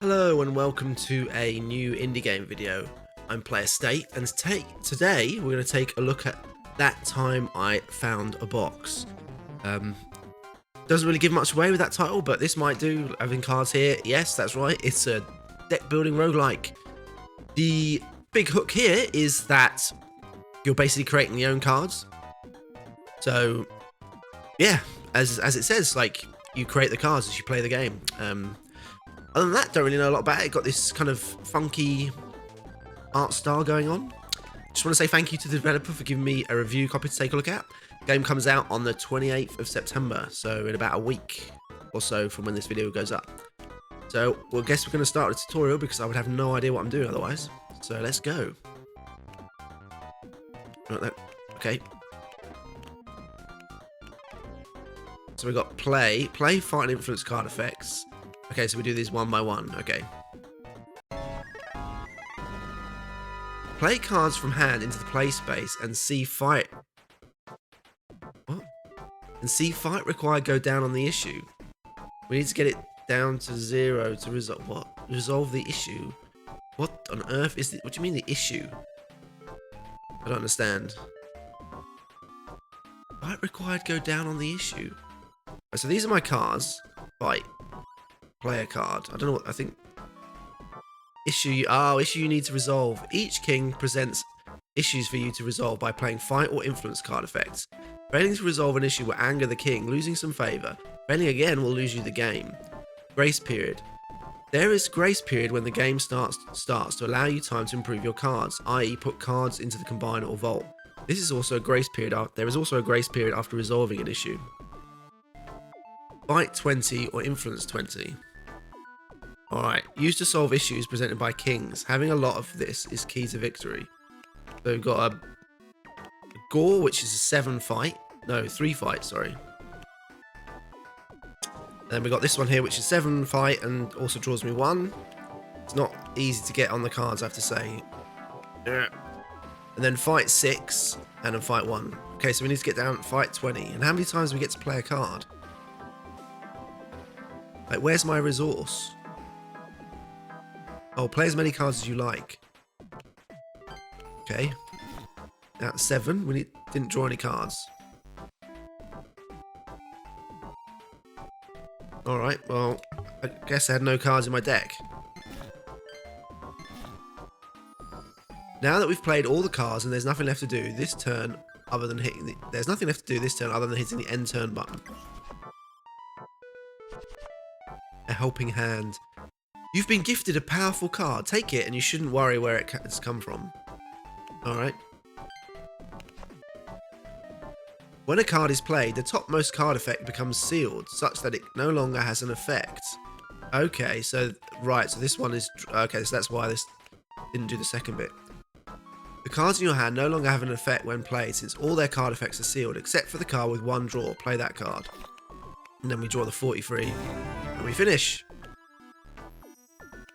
Hello and welcome to a new indie game video. I'm Player State, and today we're going to take a look at that time I found a box. Doesn't really give much away with that title, but this might do. Having cards here, yes, that's right. It's a deck building roguelike. The big hook here is that you're basically creating your own cards. So, yeah, as it says, like you create the cards as you play the game. Other than that, don't really know a lot about it. Got this kind of funky art style going on. Just want to say thank you to the developer for giving me a review copy to take a look at. Game comes out on the 28th of September, so in about a week or so from when this video goes up. So, well, I guess we're going to start the tutorial because I would have no idea what I'm doing otherwise. So let's go. Okay. So we've got play, fight and influence card effects. Okay, so we do these one by one. Okay. Play cards from hand into the play space and see fight. What? And see fight required go down on the issue. We need to get it down to 0 to resolve what? Resolve the issue. What on earth is it? What do you mean the issue? I don't understand. Fight required go down on the issue. Right, so these are my cards. Fight. Player card. I don't know what I think. Issue you need to resolve. Each king presents issues for you to resolve by playing fight or influence card effects. Failing to resolve an issue will anger the king, losing some favor. Failing again will lose you the game. Grace period. There is grace period when the game starts to allow you time to improve your cards, i.e. put cards into the combiner or vault. This is also a grace period. There is also a grace period after resolving an issue. Fight 20 or influence 20. Alright, used to solve issues presented by kings. Having a lot of this is key to victory. So we've got a gore, which is a 3 fight, sorry. Then we got this one here, which is 7 fight and also draws me 1. It's not easy to get on the cards, I have to say. And then fight 6 and then fight 1. Okay, so we need to get down fight 20. And how many times do we get to play a card? Like, where's my resource? Oh, play as many cards as you like. Okay. That's 7. We didn't draw any cards. Alright, well, I guess I had no cards in my deck. Now that we've played all the cards and there's nothing left to do this turn other than hitting the... There's nothing left to do this turn other than hitting the end turn button. A helping hand. You've been gifted a powerful card. Take it and you shouldn't worry where it's come from. Alright. When a card is played, the topmost card effect becomes sealed, such that it no longer has an effect. Okay, so, right, so this one is... Okay, so that's why this didn't do the second bit. The cards in your hand no longer have an effect when played, since all their card effects are sealed, except for the card with 1 draw. Play that card. And then we draw the 43. And we finish.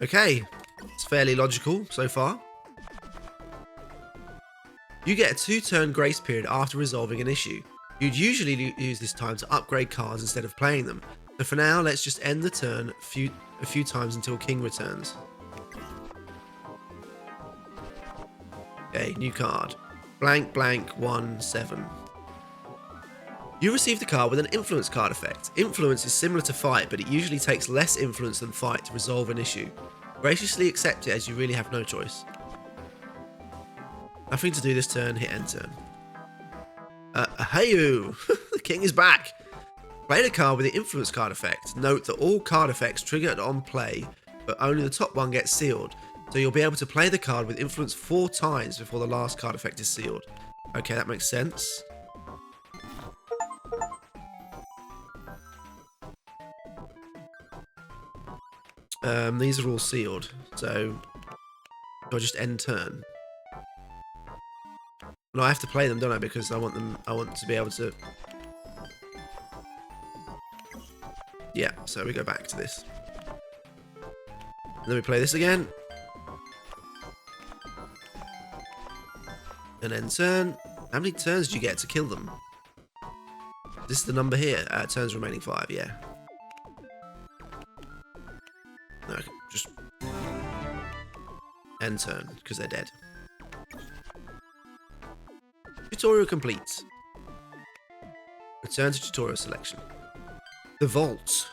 Okay, it's fairly logical so far. You get a 2-turn grace period after resolving an issue. You'd usually use this time to upgrade cards instead of playing them. So for now, let's just end the turn a few times until King returns. Okay, new card. Blank, blank, 1, 7. You receive the card with an influence card effect. Influence is similar to fight, but it usually takes less influence than fight to resolve an issue. Graciously accept it as you really have no choice. Nothing to do this turn, hit end turn. Hey-oo! The king is back! Play the card with the influence card effect. Note that all card effects triggered on play, but only the top one gets sealed. So you'll be able to play the card with influence 4 times before the last card effect is sealed. Okay, that makes sense. These are all sealed, so I'll just end turn. No, I have to play them, don't I? Because I want to be able to... Yeah, so we go back to this. And then we play this again. And end turn. How many turns do you get to kill them? This is the number here. Turns remaining 5, yeah. No, just End turn, because they're dead. Tutorial complete. Return to tutorial selection. The vault.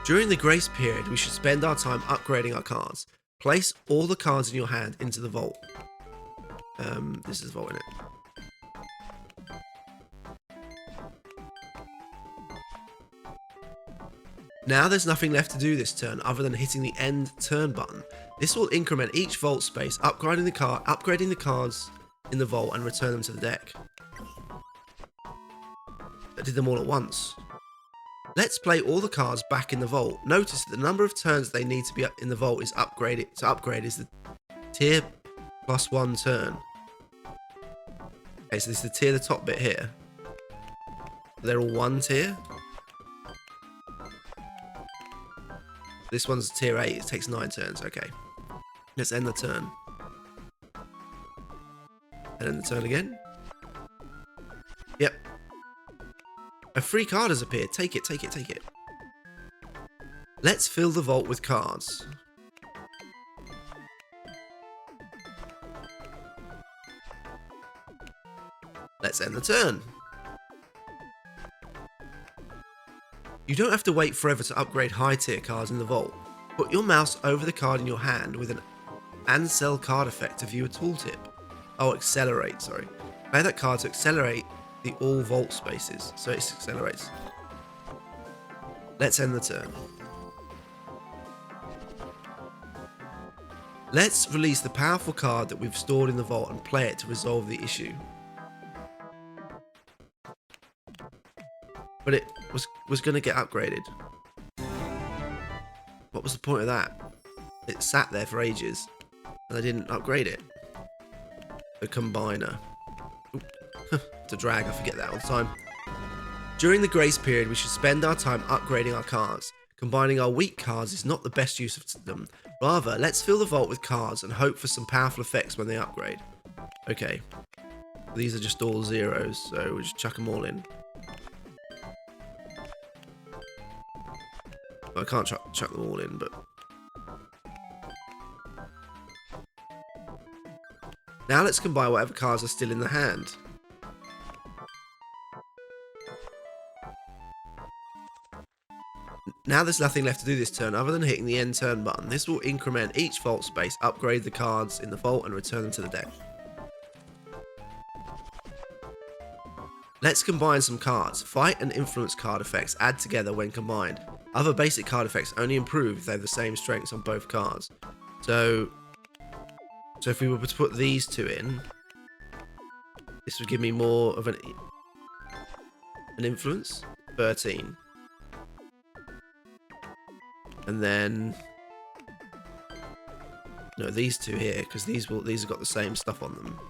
During the grace period, we should spend our time upgrading our cards. Place all the cards in your hand into the vault. This is the vault, innit? Now there's nothing left to do this turn other than hitting the end turn button. This will increment each vault space, upgrading the cards in the vault and return them to the deck. I did them all at once. Let's play all the cards back in the vault. Notice that the number of turns they need to be in the vault is upgraded. To upgrade is the tier +1 turn. Okay, so this is the tier, the top bit here. They're all one tier. This one's tier 8. It takes 9 turns. Okay. Let's end the turn. And end the turn again. Yep. A free card has appeared. Take it, take it, take it. Let's fill the vault with cards. Let's end the turn. You don't have to wait forever to upgrade high tier cards in the vault. Put your mouse over the card in your hand with an Ansel card effect to view a tooltip. Oh, accelerate, sorry. Play that card to accelerate the all vault spaces, so it accelerates. Let's end the turn. Let's release the powerful card that we've stored in the vault and play it to resolve the issue. But it was going to get upgraded. What was the point of that? It sat there for ages and I didn't upgrade it. The combiner. To drag, I forget that all the time. During the grace period, we should spend our time upgrading our cards. Combining our weak cards is not the best use of them. Rather, let's fill the vault with cards and hope for some powerful effects when they upgrade. Okay. These are just all zeros, so we'll just chuck them all in. Well, I can't chuck them all in, but... Now let's combine whatever cards are still in the hand. Now there's nothing left to do this turn other than hitting the end turn button. This will increment each vault space, upgrade the cards in the vault and return them to the deck. Let's combine some cards. Fight and influence card effects add together when combined. Other basic card effects only improve if they have the same strengths on both cards. So if we were to put these two in, this would give me more of an influence. 13. And then no, these two here, because these have got the same stuff on them.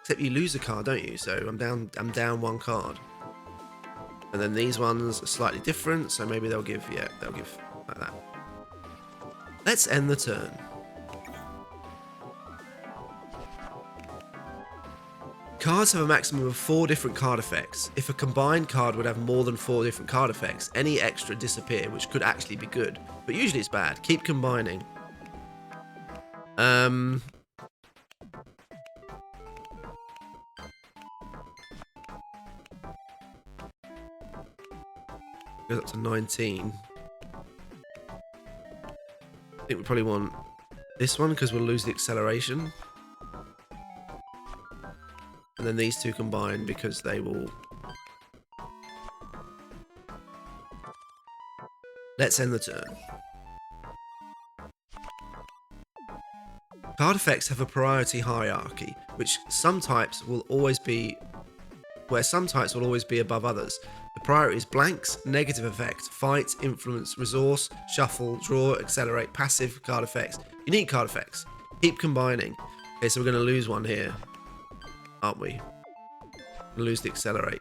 Except you lose a card, don't you? So I'm down one card. And then these ones are slightly different, so maybe they'll give like that. Let's end the turn. Cards have a maximum of 4 different card effects. If a combined card would have more than 4 different card effects, any extra disappear, which could actually be good. But usually it's bad. Keep combining. Goes up to 19. I think we probably want this one because we'll lose the acceleration. And then these two combine because they will... Let's end the turn. Card effects have a priority hierarchy, which some types will always be above others. The priority is blanks, negative effects, fight, influence, resource, shuffle, draw, accelerate, passive card effects, unique card effects. Keep combining. Okay, so we're going to lose one here, aren't we? We'll lose the accelerate.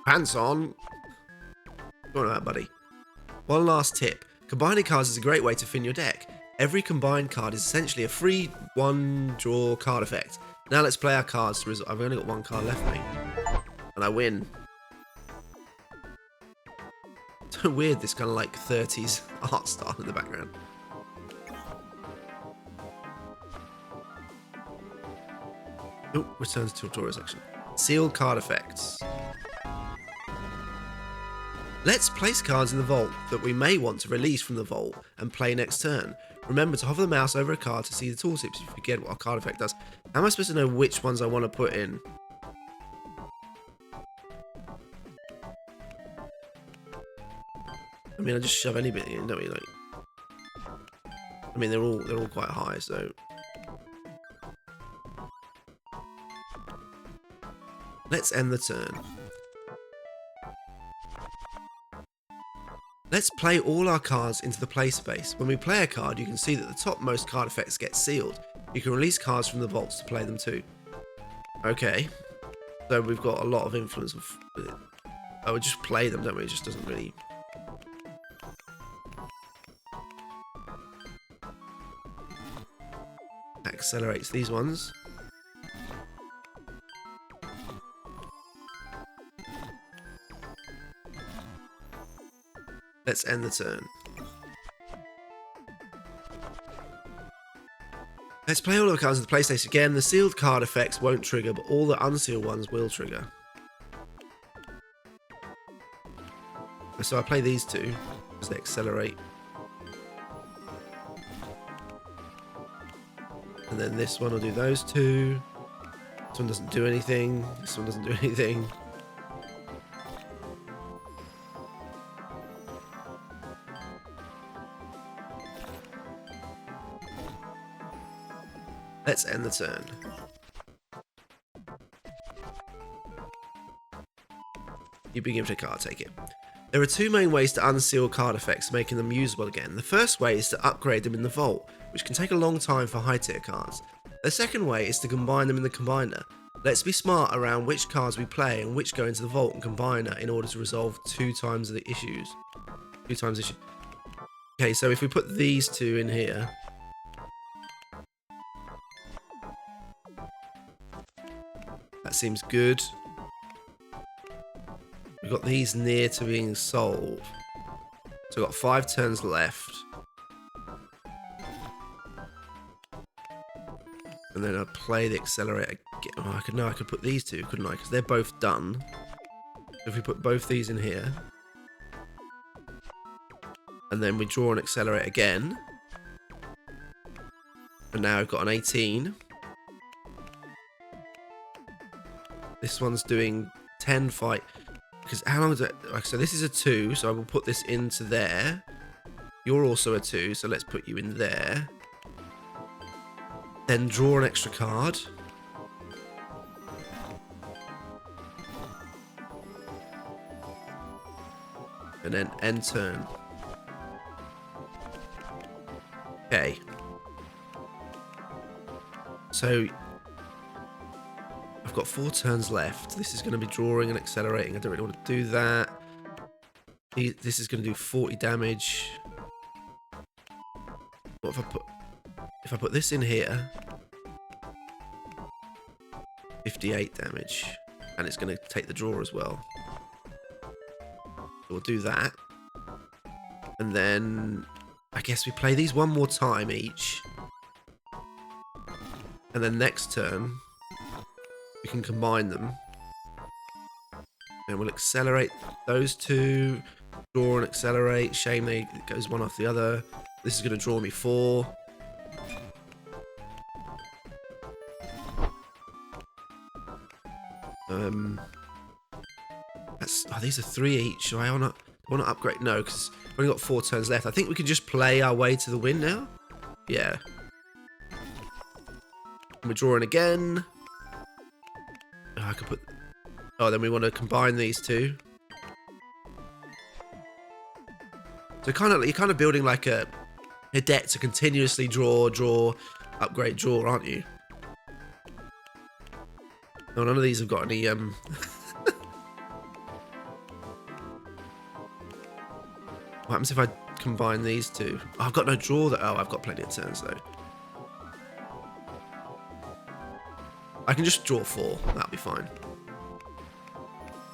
Pants on. Go on about, buddy. One last tip. Combining cards is a great way to thin your deck. Every combined card is essentially a free one-draw card effect. Now let's play our cards to resolve. I've only got one card left, mate. And I win. So weird, this kind of like 30s art style in the background. Oh, returns to tutorial section. Sealed card effects. Let's place cards in the vault that we may want to release from the vault and play next turn. Remember to hover the mouse over a card to see the tooltips if you forget what a card effect does. How am I supposed to know which ones I want to put in? I mean, I just shove anything in, don't we? Like, I mean, they're all quite high, so. Let's end the turn. Let's play all our cards into the play space. When we play a card, you can see that the topmost card effects get sealed. You can release cards from the vaults to play them too. Okay, so we've got a lot of influence with it. Oh, we just play them, don't we? It just doesn't really. Accelerates these ones. Let's end the turn. Let's play all of the cards in the play space again. The sealed card effects won't trigger, but all the unsealed ones will trigger. So I play these two because they accelerate. And then this one will do those two. This one doesn't do anything. This one doesn't do anything. Let's end the turn. You begin with a card, take it. There are two main ways to unseal card effects, making them usable again. The first way is to upgrade them in the vault, which can take a long time for high tier cards. The second way is to combine them in the combiner. Let's be smart around which cards we play and which go into the vault and combiner in order to resolve two times issues. Okay, so if we put these two in here. That seems good. We've got these near to being solved. So we've got 5 turns left. And then I'll play the accelerator. Oh, I could put these two, couldn't I? Because they're both done. If we put both these in here. And then we draw an accelerate again. And now I've got an 18. This one's doing 10 fight. Because how long is it? So this is a 2, so I will put this into there. You're also a 2, so let's put you in there. Then draw an extra card. And then end turn. Okay. So I've got 4 turns left. This is going to be drawing and accelerating. I don't really want to do that. This is going to do 40 damage. What if I put this in here? 58 damage. And it's going to take the draw as well. So we'll do that. And then I guess we play these one more time each. And then next turn we can combine them. And we'll accelerate those two. Draw and accelerate. Shame it goes one off the other. This is going to draw me 4. These are 3 each. So I want to upgrade. No, because we've only got 4 turns left. I think we can just play our way to the win now. Yeah. And we're drawing again. Oh, I could put. Oh, then we want to combine these two. So you're kind of building like a deck to continuously draw, upgrade, draw, aren't you? No, none of these have got any What happens if I combine these two? Oh, I've got no draw. I've got plenty of turns though. I can just draw 4. That'll be fine.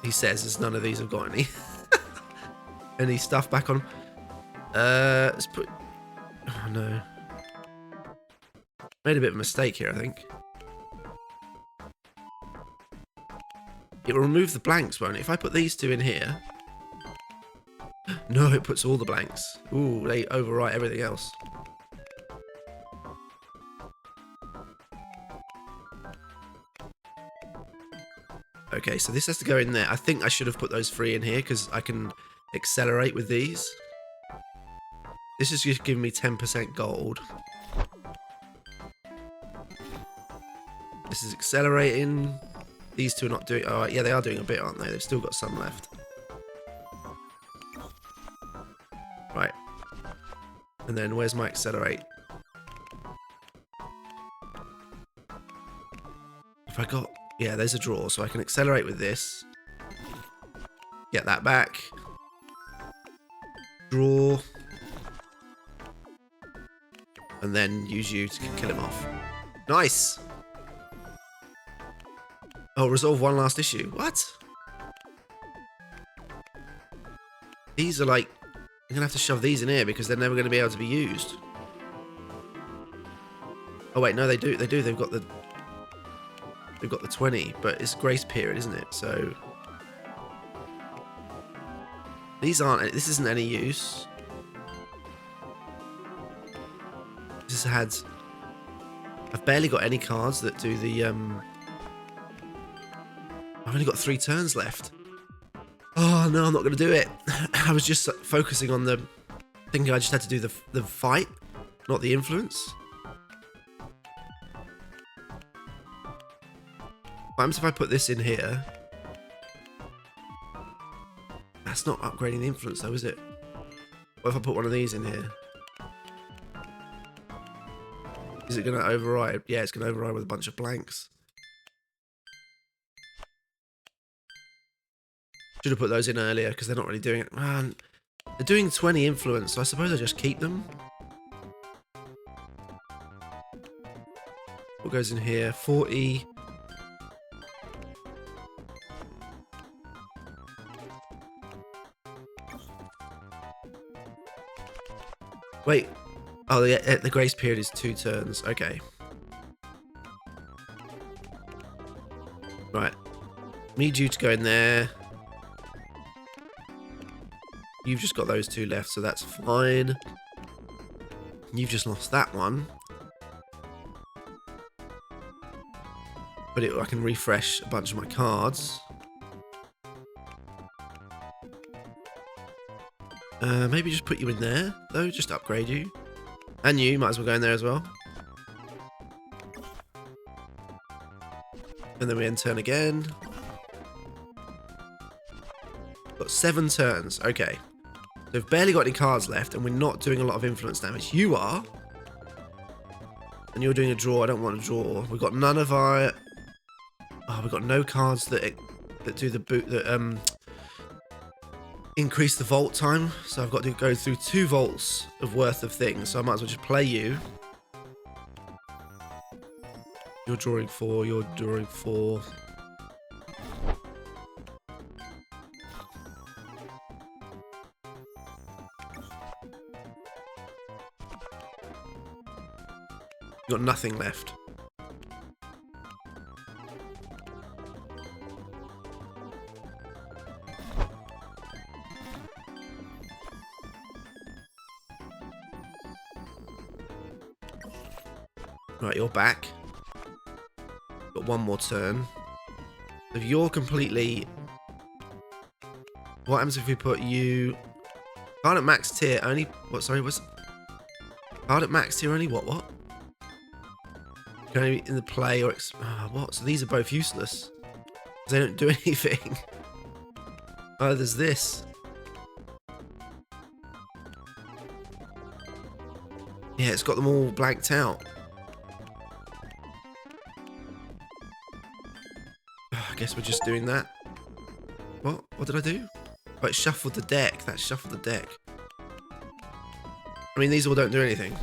He says as none of these have got any. any stuff back on. Let's put... Oh, no. Made a bit of a mistake here, I think. It will remove the blanks, won't it? If I put these two in here... No, it puts all the blanks. Ooh, they overwrite everything else. Okay, so this has to go in there. I think I should have put those 3 in here because I can accelerate with these. This is just giving me 10% gold. This is accelerating. These two are not doing... Oh, yeah, they are doing a bit, aren't they? They've still got some left. Right. And then where's my accelerate? If I got... Yeah, there's a draw, so I can accelerate with this. Get that back. Draw. And then use you to kill him off. Nice! Oh, resolve one last issue. What? These are like... I'm going to have to shove these in here because they're never going to be able to be used. Oh, wait, no, they do. They do. They've got the 20, but it's grace period, isn't it? So... These aren't... This isn't any use. This has had... I've barely got any cards that do the... I've only got 3 turns left. Oh, no, I'm not going to do it. I was just focusing on the... Thinking I just had to do the fight, not the influence. What happens if I put this in here? That's not upgrading the influence though, is it? What if I put one of these in here? Is it going to override? Yeah, it's going to override with a bunch of blanks. Should have put those in earlier because they're not really doing it. Man, they're doing 20 influence, so I suppose I just keep them. What goes in here? 40... Wait. Oh, the grace period is 2 turns. Okay. Right. Need you to go in there. You've just got those 2 left, so that's fine. You've just lost that one. But I can refresh a bunch of my cards. Maybe just put you in there, though, just to upgrade you. And you might as well go in there as well. And then we end turn again. Got 7 turns, okay. So we've barely got any cards left, and we're not doing a lot of influence damage. You are. And you're doing a draw, I don't want a draw. We've got none of our... Oh, we've got no cards that do the boot, that, increase the vault time, so I've got to go through 2 vaults of worth of things, so I might as well just play you. You're drawing 4, you're drawing 4. You've got nothing left. Right, you're back. Got 1 more turn. If you're completely... What happens if we put you... Card at max tier only... What, sorry, what's... Card at max tier only what? Can only be in the play or... what? So these are both useless. Because they don't do anything. Oh, there's this. Yeah, it's got them all blanked out. I guess we're just doing that. What? What did I do? Oh, it shuffled the deck. That shuffled the deck. I mean, these all don't do anything.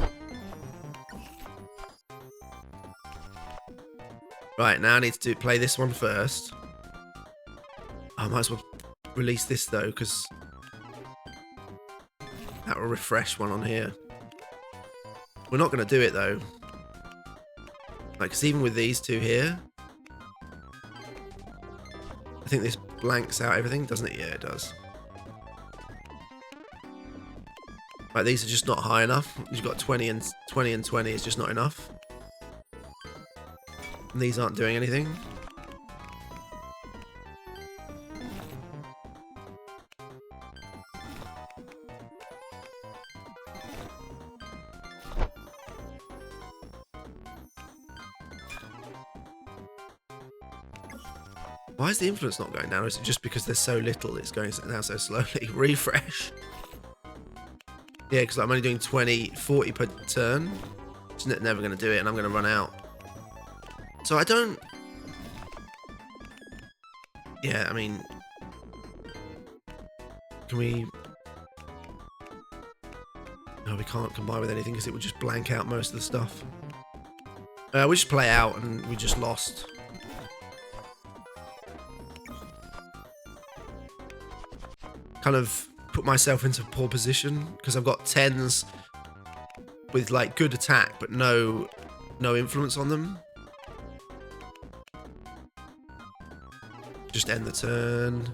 Right, now I need to play this one first. I might as well release this, though, because That will refresh one on here. We're not going to do it though. Like, 'cause even with these two here, I think this blanks out everything, doesn't it? Yeah, it does. Right, these are just not high enough. You've got 20 and 20 and 20 is just not enough. And these aren't doing anything. Why is the influence not going down? Or is it just because there's so little it's going down so slowly? Refresh. Yeah, because I'm only doing 20, 40 per turn. It's never going to do it, and I'm going to run out. So I don't... Yeah, I mean... Can we... No, we can't combine with anything because it would just blank out most of the stuff. We just play out and we just lost. Kind of put myself into a poor position because I've got 10s with like good attack but no influence on them. Just end the turn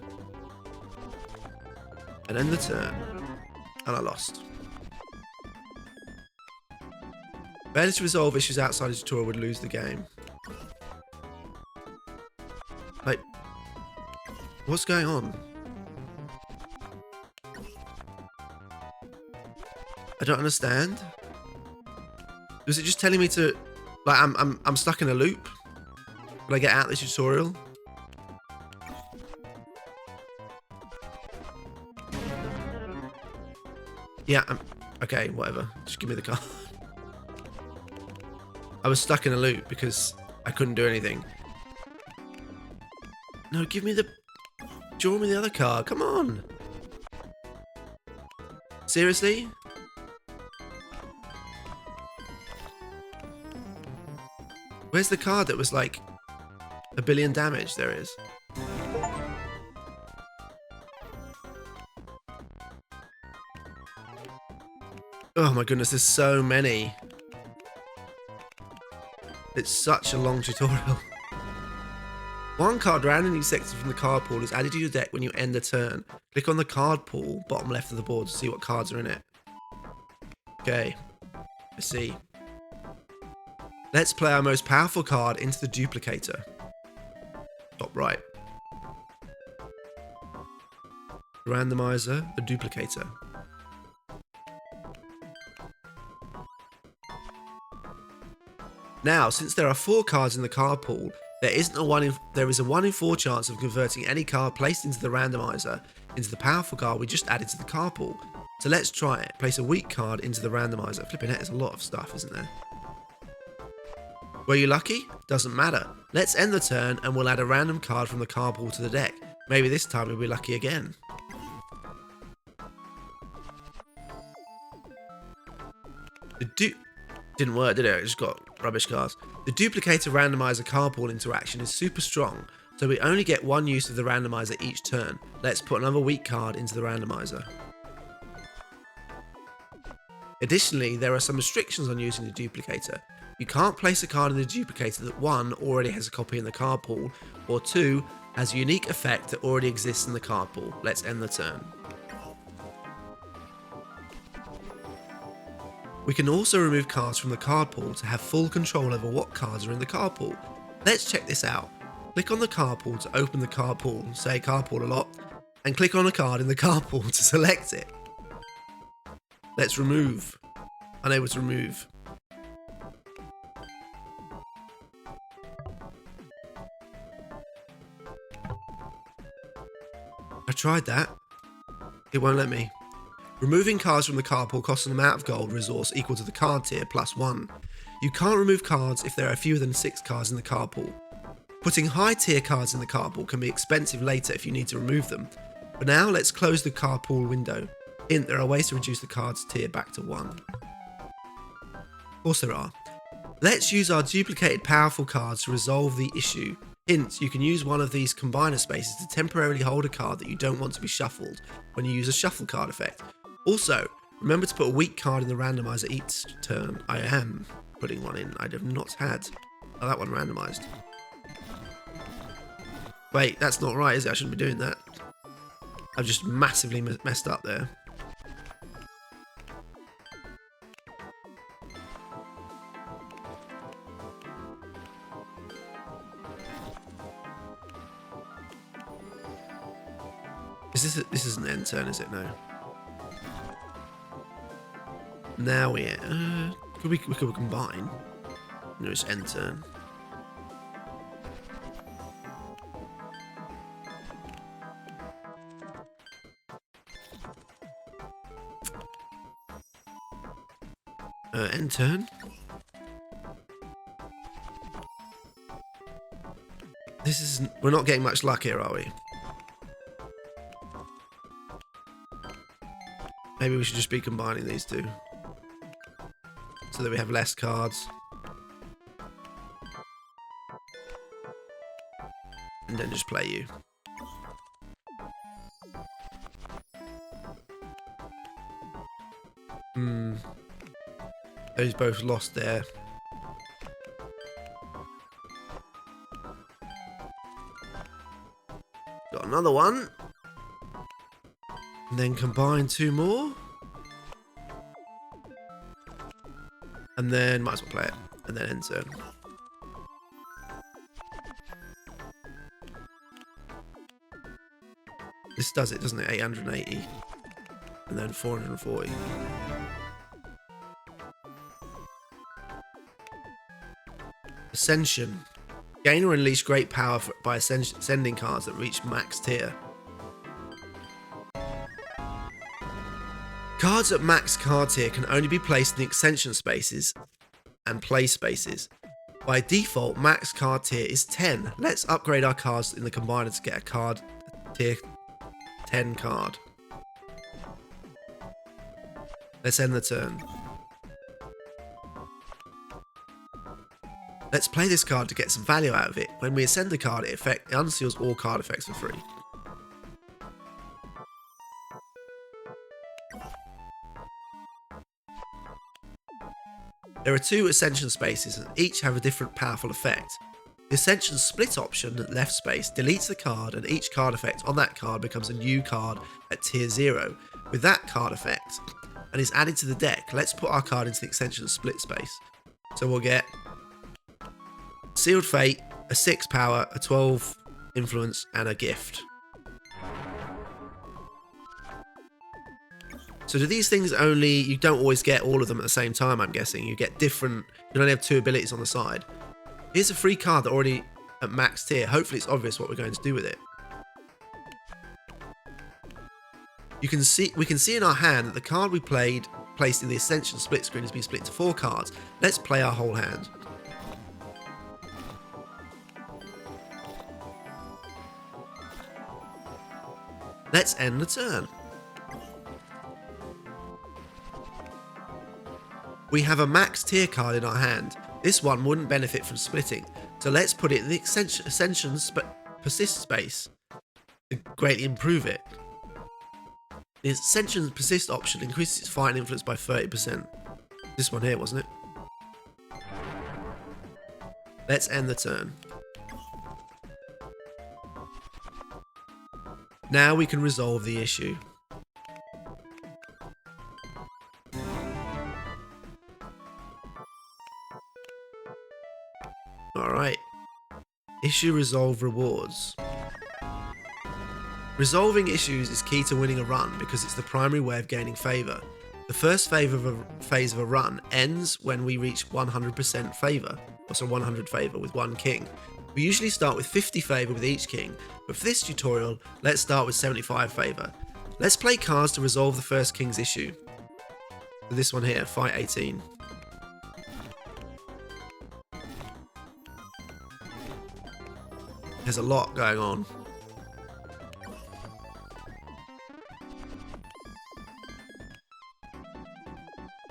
and end the turn, and I lost. Failure to resolve issues outside the tutorial would lose the game. Like, what's going on? I don't understand. Was it just telling me to, like, I'm stuck in a loop? Will I get out of this tutorial? Yeah, okay, whatever. Just give me the card. I was stuck in a loop because I couldn't do anything. No, give me the... Draw me the other card, come on! Seriously? Where's the card that was like 1 billion damage? There it is. Oh my goodness, there's so many. It's such a long tutorial. One card randomly selected from the card pool is added to your deck when you end a turn. Click on the card pool, bottom left of the board, to see what cards are in it. Okay, I see. Let's play our most powerful card into the duplicator. Top right. The randomizer, the duplicator. Now, since there are 4 cards in the card pool, there is a 1 in 4 chance of converting any card placed into the randomizer into the powerful card we just added to the card pool. So let's try it. Place a weak card into the randomizer. Flipping heck, there's a lot of stuff, isn't there? Were you lucky? Doesn't matter. Let's end the turn and we'll add a random card from the card pool to the deck. Maybe this time we'll be lucky again. Didn't work, did it? I just got rubbish cards. The duplicator randomizer card pool interaction is super strong, so we only get 1 use of the randomizer each turn. Let's put another weak card into the randomizer. Additionally, there are some restrictions on using the duplicator. You can't place a card in the duplicator that 1 already has a copy in the card pool, or 2 has a unique effect that already exists in the card pool. Let's end the turn. We can also remove cards from the card pool to have full control over what cards are in the card pool. Let's check this out. Click on the card pool to open the card pool, say card pool a lot, and click on a card in the card pool to select it. Let's remove. Unable to remove. I tried that. It won't let me. Removing cards from the card pool costs an amount of gold resource equal to the card tier plus 1. You can't remove cards if there are fewer than 6 cards in the card pool. Putting high tier cards in the card pool can be expensive later if you need to remove them. For now, let's close the card pool window. Hint, there are ways to reduce the cards tier back to 1. Of course there are. Let's use our duplicated powerful cards to resolve the issue. Hint, you can use one of these combiner spaces to temporarily hold a card that you don't want to be shuffled when you use a shuffle card effect. Also, Remember to put a weak card in the randomizer each turn. I am putting one in. I have not had. Oh, that one randomized. Wait, that's not right, is it? I shouldn't be doing that. I've just massively messed up there. This isn't end turn, is it? No. Now we we could combine. No, it's end turn. End turn. This isn't. We're not getting much luck here, are we? Maybe we should just be combining these two so that we have less cards. And then just play you. Those both lost there. Got another one. And then combine two more. And then might as well play it. And then end turn. This does it, doesn't it? 880. And then 440. Ascension. Gain or unleash great power by ascending cards that reach max tier. Cards at max card tier can only be placed in the extension spaces and play spaces. By default, max card tier is 10. Let's upgrade our cards in the combiner to get a card tier 10 card. Let's end the turn. Let's play this card to get some value out of it. When we ascend the card, it unseals all card effects for free. There are two ascension spaces and each have a different powerful effect. The ascension split option at left space deletes the card and each card effect on that card becomes a new card at tier 0 with that card effect and is added to the deck. Let's put our card into the extension split space. So we'll get Sealed Fate, a 6 power, a 12 influence and a gift. So do these things only, you don't always get all of them at the same time, I'm guessing. You get different, you only have 2 abilities on the side. Here's a free card that already at max tier. Hopefully it's obvious what we're going to do with it. We can see in our hand that the card we placed in the Ascension split screen has been split into 4 cards. Let's play our whole hand. Let's end the turn. We have a max tier card in our hand. This one wouldn't benefit from splitting, so let's put it in the Ascension persist space to greatly improve it. The Ascension persist option increases its fighting influence by 30%. This one here, wasn't it? Let's end the turn. Now we can resolve the issue. Alright. Issue resolve rewards. Resolving issues is key to winning a run because it's the primary way of gaining favour. The first phase of a run ends when we reach 100% favour, also 100 favour with one king. We usually start with 50 favour with each king, but for this tutorial, let's start with 75 favour. Let's play cards to resolve the first king's issue. This one here, fight 18. There's a lot going on.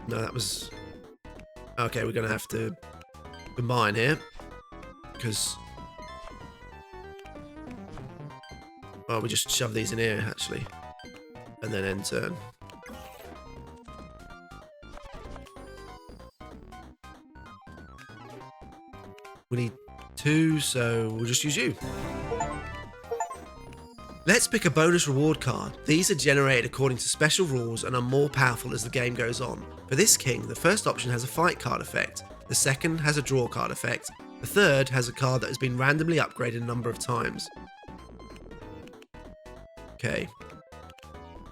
No, that was... Okay, we're going to have to combine here. Because... Well, we just shove these in here, actually. And then end turn. We need 2, so we'll just use you. Let's pick a bonus reward card. These are generated according to special rules and are more powerful as the game goes on. For this king, the first option has a fight card effect, the second has a draw card effect, the third has a card that has been randomly upgraded a number of times. Okay.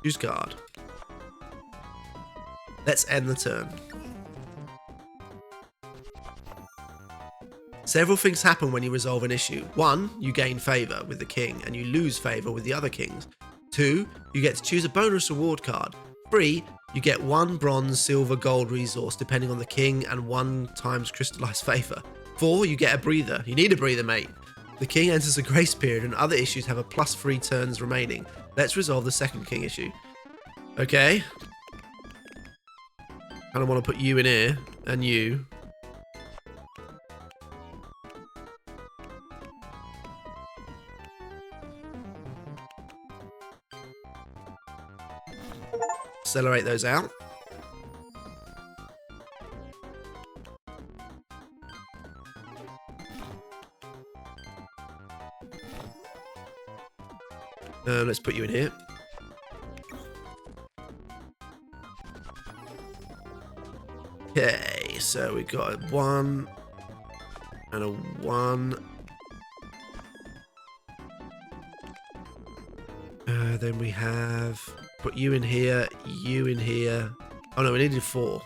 Use card. Let's end the turn. Several things happen when you resolve an issue. 1, you gain favour with the king and you lose favour with the other kings. 2, you get to choose a bonus reward card. 3, you get 1 bronze, silver, gold resource depending on the king and 1 times crystallised favour. 4, you get a breather. You need a breather, mate. The king enters a grace period and other issues have a +3 turns remaining. Let's resolve the second king issue. Okay. Kind of want to put you in here and you. Accelerate those out. Let's put you in here. Okay, so we got a 1 and a 1. Then we have put you in here, you in here. Oh no, we needed 4.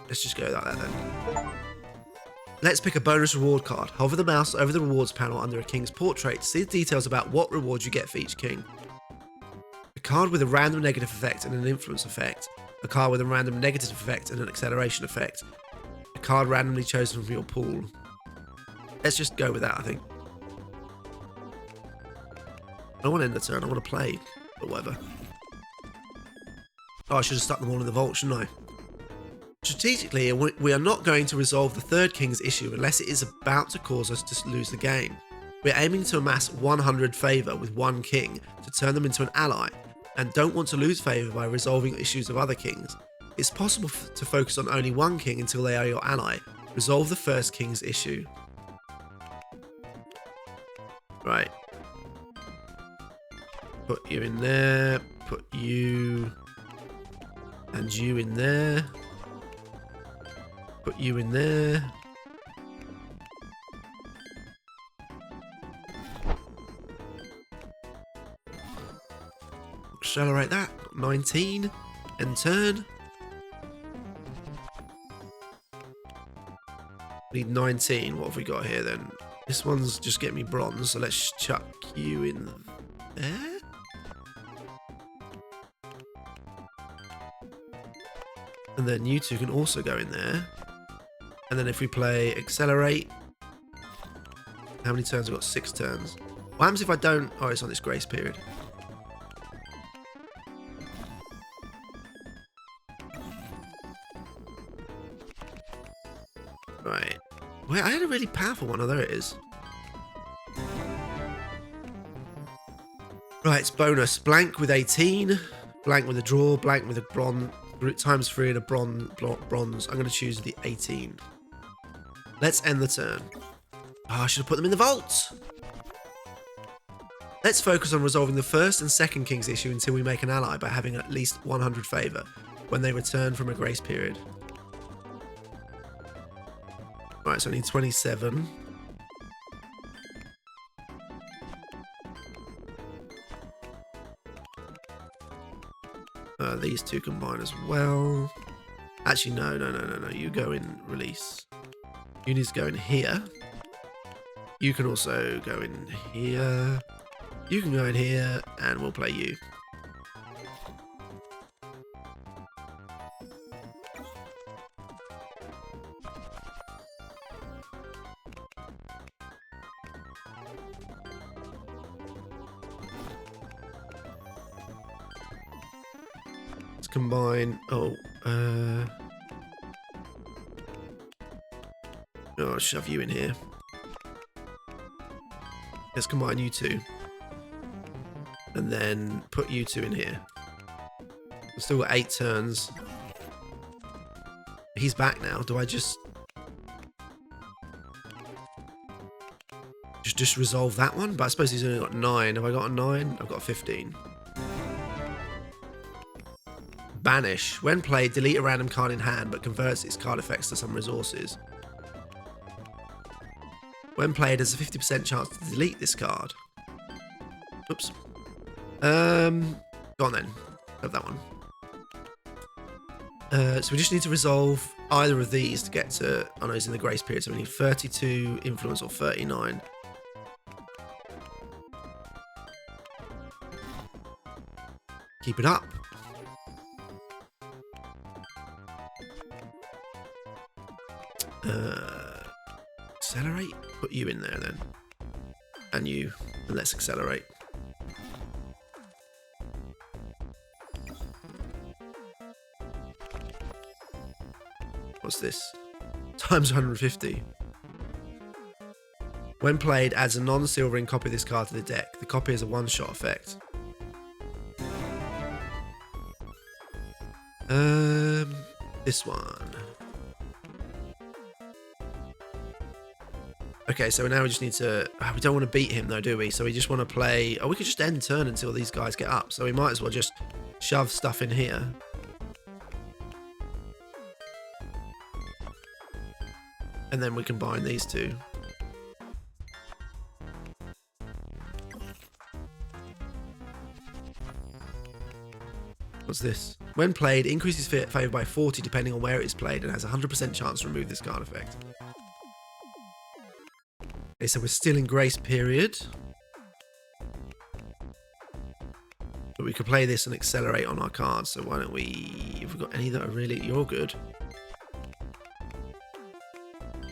Let's just go like that then. Let's pick a bonus reward card. Hover the mouse over the rewards panel under a king's portrait to see the details about what rewards you get for each king. A card with a random negative effect and an influence effect. A card with a random negative effect and an acceleration effect. A card randomly chosen from your pool. Let's just go with that, I think. I don't want to end the turn, I want to play, or whatever. Oh, I should have stuck them all in the vault, shouldn't I? Strategically, we are not going to resolve the third king's issue unless it is about to cause us to lose the game. We're aiming to amass 100 favour with 1 king to turn them into an ally, and don't want to lose favour by resolving issues of other kings. It's possible to focus on only 1 king until they are your ally. Resolve the first king's issue. Right. Put you in there, put you and you in there, put you in there. Accelerate that, 19, end turn. Need 19, what have we got here then? This one's just getting me bronze, so let's chuck you in there. And then you two can also go in there. And then if we play accelerate, how many turns? I've got 6 turns. What happens if I don't? Oh, it's on this grace period. Right. Wait, I had a really powerful one. Oh, there it is. Right, it's bonus. Blank with 18. Blank with a draw. Blank with a bronze. Times 3 and a bronze. I'm going to choose the 18. Let's end the turn. Oh, I should have put them in the vault. Let's focus on resolving the first and second king's issue until we make an ally by having at least 100 favour when they return from a grace period. Right, so I need 27. These two combine as well. Actually, no. You go in release. You need to go in here. You can also go in here. You can go in here, and we'll play you. Combine. Oh, I'll shove you in here. Let's combine you two. And then put you two in here. We've still got 8 turns. He's back now. Do I just Just resolve that one. But I suppose he's only got 9. Have I got a 9? I've got a 15. Banish. When played, delete a random card in hand, but converts its card effects to some resources. When played, there's a 50% chance to delete this card. Oops. Go on then. Have that one. So we just need to resolve either of these to get to... Oh no, it's in the grace period, so we need 32 influence or 39. Keep it up. Accelerate? Put you in there then. And you. And let's accelerate. What's this? Times 150. When played, adds a non-silvering copy of this card to the deck. The copy is a one-shot effect. This one. Okay, so now we just need to... we don't want to beat him though, do we? So we just want to play... Oh, we could just end turn until these guys get up. So we might as well just shove stuff in here. And then we combine these two. What's this? When played, increases favour by 40 depending on where it is played and has a 100% chance to remove this card effect. Okay, so we're still in grace period. But we could play this and accelerate on our cards, so why don't we... Have we got any that are really... You're good.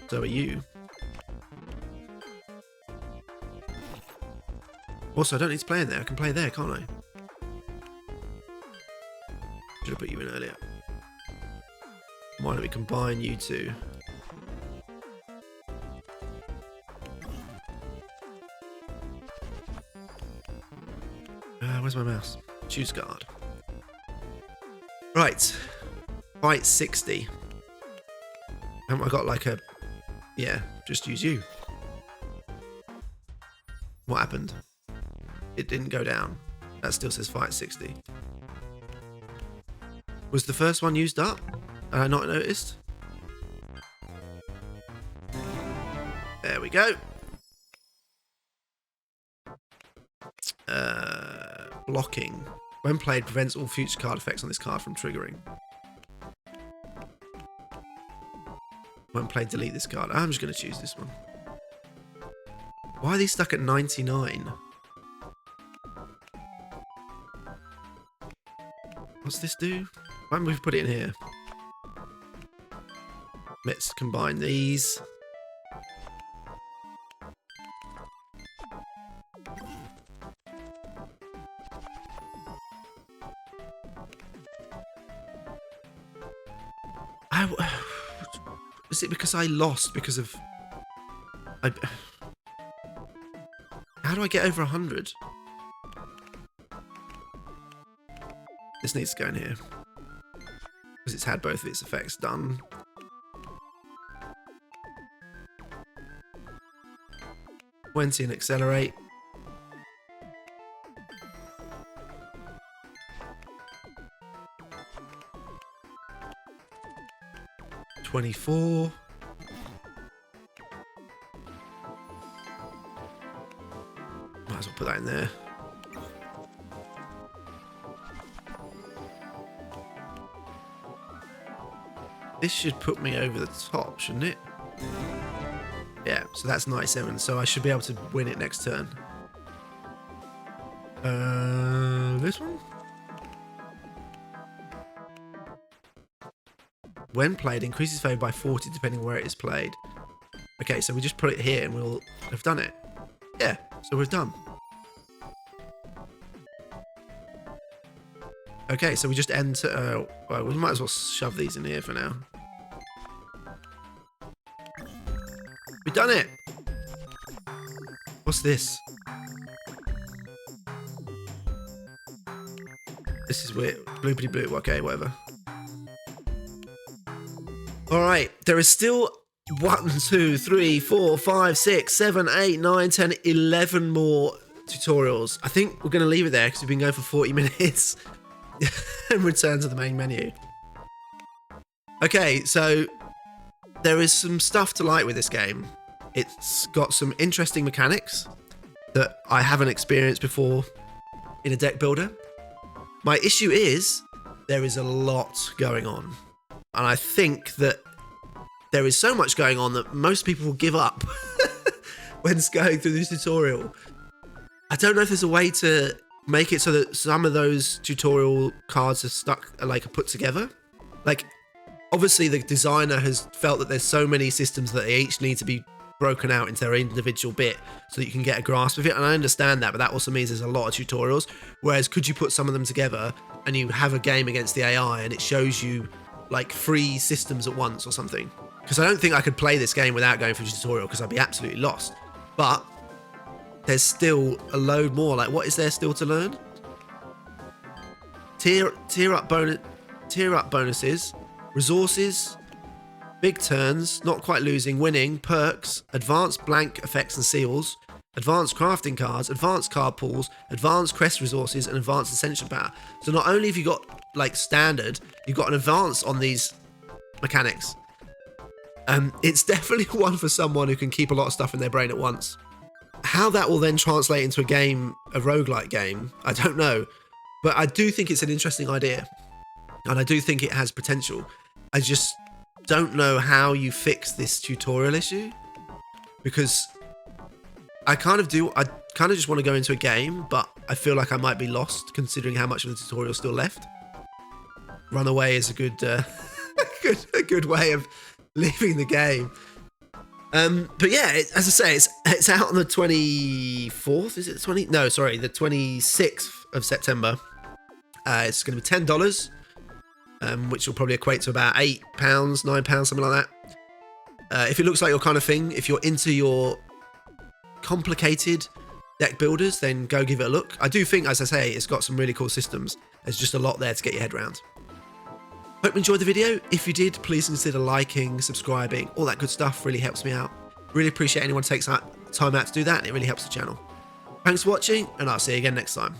So are you. Also, I don't need to play in there. I can play there, can't I? Should have put you in earlier. Why don't we combine you two? Where's my mouse? Choose guard. Right. Fight 60. Haven't I got like a... Yeah, just use you. What happened? It didn't go down. That still says fight 60. Was the first one used up? Had I not noticed? There we go. Blocking. When played, prevents all future card effects on this card from triggering. When played, delete this card. I'm just going to choose this one. Why are these stuck at 99? What's this do? Why don't we put it in here? Let's combine these. Is it because I lost because of... How do I get over 100? This needs to go in here. Because it's had both of its effects done. And accelerate. $24. Might as well put that in there. This should put me over the top, shouldn't it? Yeah, so that's 97, so I should be able to win it next turn. This one? When played, increases favour by 40 depending on where it is played. Okay, so we just put it here and we'll have done it. Yeah, so we've done. Okay, so we just enter... well, we might as well shove these in here for now. We've done it! What's this? This is weird. Bloopity bloop. Okay, whatever. Alright, there is still 1, 2, 3, 4, 5, 6, 7, 8, 9, 10, 11 more tutorials. I think we're going to leave it there because we've been going for 40 minutes and return to the main menu. Okay, so there is some stuff to like with this game. It's got some interesting mechanics that I haven't experienced before in a deck builder. My issue is there is a lot going on. And I think that there is so much going on that most people will give up when going through this tutorial. I don't know if there's a way to make it so that some of those tutorial cards are put together. Like, obviously the designer has felt that there's so many systems that they each need to be broken out into their individual bit so that you can get a grasp of it, and I understand that, but that also means there's a lot of tutorials. Whereas could you put some of them together and you have a game against the AI and it shows you like 3 systems at once or something? Because I don't think I could play this game without going through a tutorial because I'd be absolutely lost. But there's still a load more. Like, what is there still to learn? Tier up bonuses, resources, big turns, not quite losing, winning, perks, advanced blank effects and seals, advanced crafting cards, advanced card pools, advanced quest resources, and advanced ascension power. So not only have you got like standard, you've got an advance on these mechanics. It's definitely one for someone who can keep a lot of stuff in their brain at once. How that will then translate into a roguelike game, I don't know. But I do think it's an interesting idea. And I do think it has potential. I just don't know how you fix this tutorial issue. Because I kind of just want to go into a game, but I feel like I might be lost considering how much of the tutorial is still left. Runaway is a good, a good way of leaving the game. But yeah, as I say, it's out on the 24th. Is it the 20? No, sorry, the 26th of September. It's going to be $10, which will probably equate to about £8, £9, something like that. If it looks like your kind of thing, if you're into your complicated deck builders, then go give it a look. I do think, as I say, it's got some really cool systems. There's just a lot there to get your head around. Hope you enjoyed the video. If you did, please consider liking, subscribing, all that good stuff. Really helps me out. Really appreciate anyone who takes time out to do that. It really helps the channel. Thanks for watching, and I'll see you again next time.